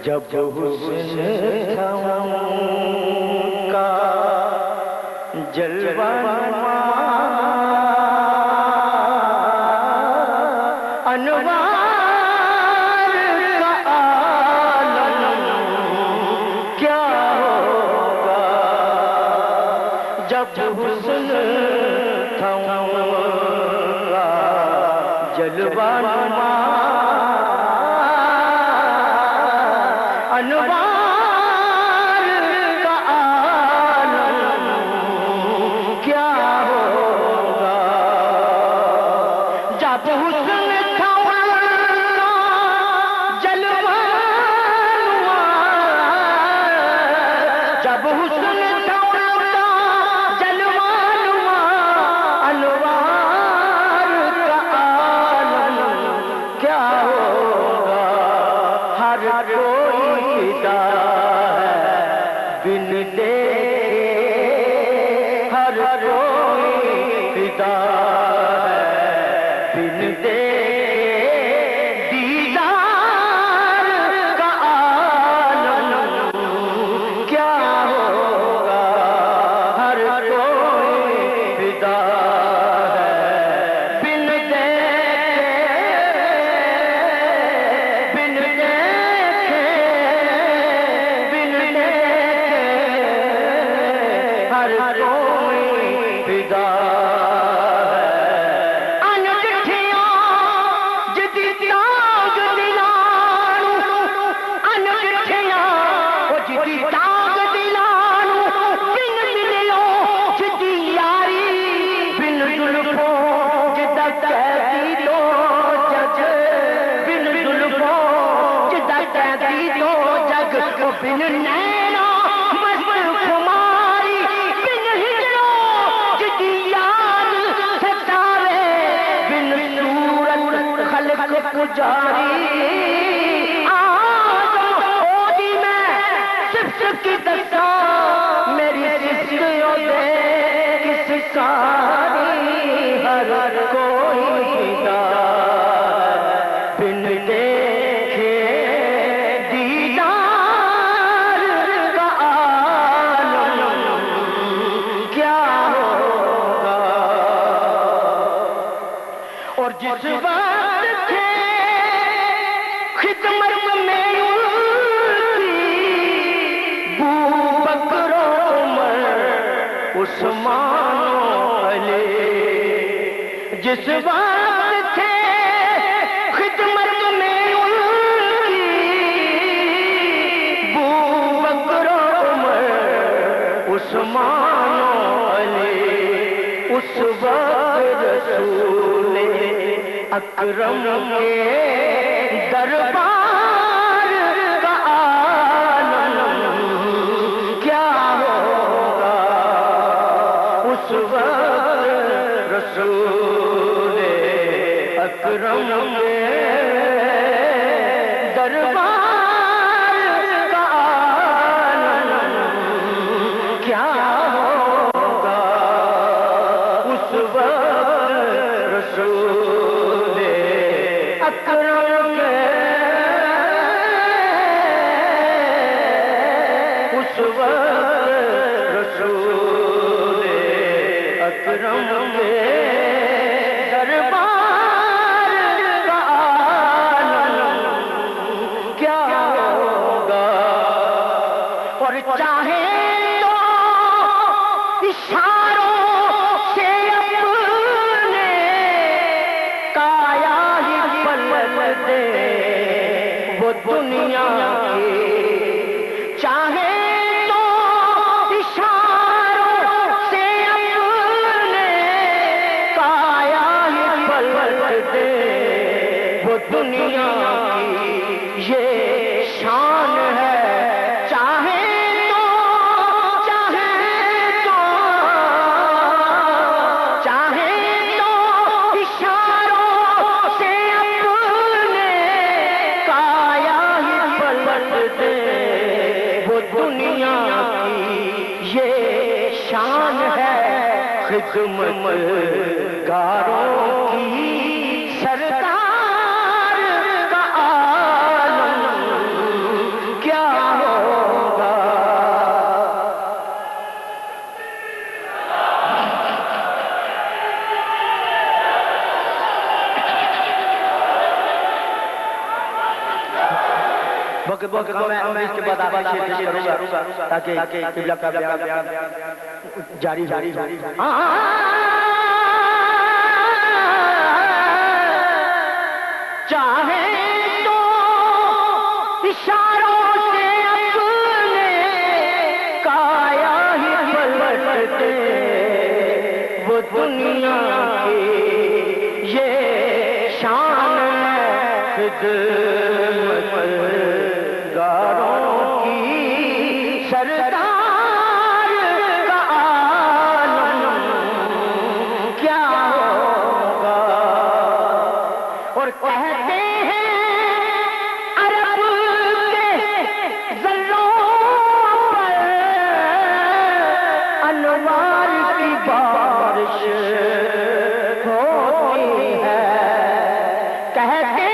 جب حسن کا جلوہ انوار کا عالم کیا ہوگا جب حسن کا جلوہ انوار کا عالم کیا ہوگا جب حسن تھا جلوہ جب حسن تھا جلوہ انوار کا عالم کیا ہوگا ہر کوئی بن دیکھے ہر کوئی فدا ہے بن دیکھے دیدار کا عالم کیا ہوگا ہر کوئی فدا ہے بن ہر کوئی فدا ہے ان چٹھیاں جدی تاغ دلانو ان چٹھیاں جدی تاغ دلانو بن ملو جدی یاری بن زلفو جدہ قیدی دو جگ بن زلفو جدہ قیدی دو جگ بن نینا جاری آدم اوڈی میں صفت کی دستا میری سسکیوں دے کس ساری ہر کوئی فدا بن دیکھے دیدار کا عالم کیا ہوگا اور جس وقت خدمت میں بو بکر عمر عثمان علی جس وقت تھے خدمت میں بو بکر عمر عثمان علی اس وقت رسول اکرم کے دربار کا عالم کیا ہوگا اس وقت رسول اکرم کے دربار کا عالم کیا ہوگا اس وقت رسول اکرم کے اس وقت رسول اکرم کے دربار کا عالم کیا ہوگا اور چاہے تو اشاروں سے اپنے کایا ہی پلٹ دے وہ دنیا کی چاہے تو اشاروں سے اپنے کایا ہی پلٹ دے وہ دنیا کی یہ شان ہے چاہے اشاروں سے اپنے دے وہ دنیا کی یہ شان ہے خدمت گاروں کی سرکار کا عالم کیا ہوگا وقت میں اس کے بعد آپ سے کروں گا تاکہ قبلہ کا بیان جاری چاہے تو اشاروں سے اپنے کایا ہی پلٹ دے وہ دنیا کی یہ شان ہے خدمت گاروں کی سردار کا عالم کیا ہوگا اور کہتے ہیں عرب کے ذروں پر انوار کی بارش ہوتی ہے کہتے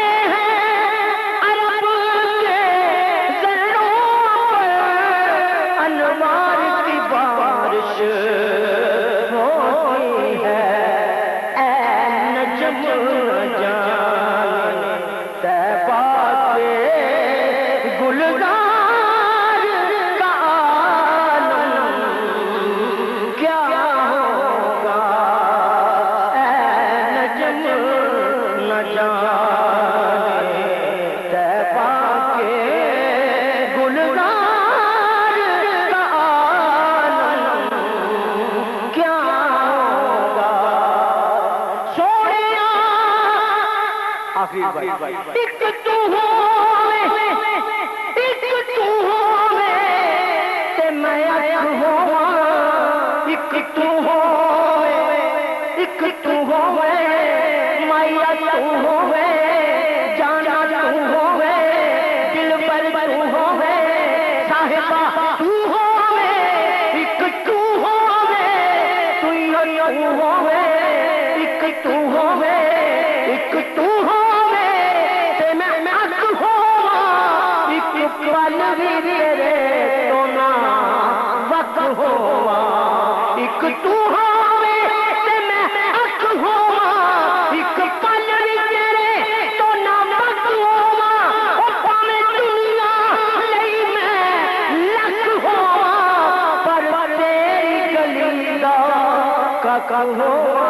ایک تو ہوے تے میں ایک ہوا ایک تو ہوے مایا تو ہوے جانا تو ہوے دل پر تو ہوے صاحبہ تو ہوے ایک تو ہوے تو ہوے ایک تو ہوے ایک تو پل بھی تیرے تو نہ وقت ہوا ایک تو ہوے تے میں حق ہوا ایک پل بھی تیرے تو نہ وقت ہوا او پاویں دنیا لئی میں لکھ ہوا پر تیری گلی دا کا ہوا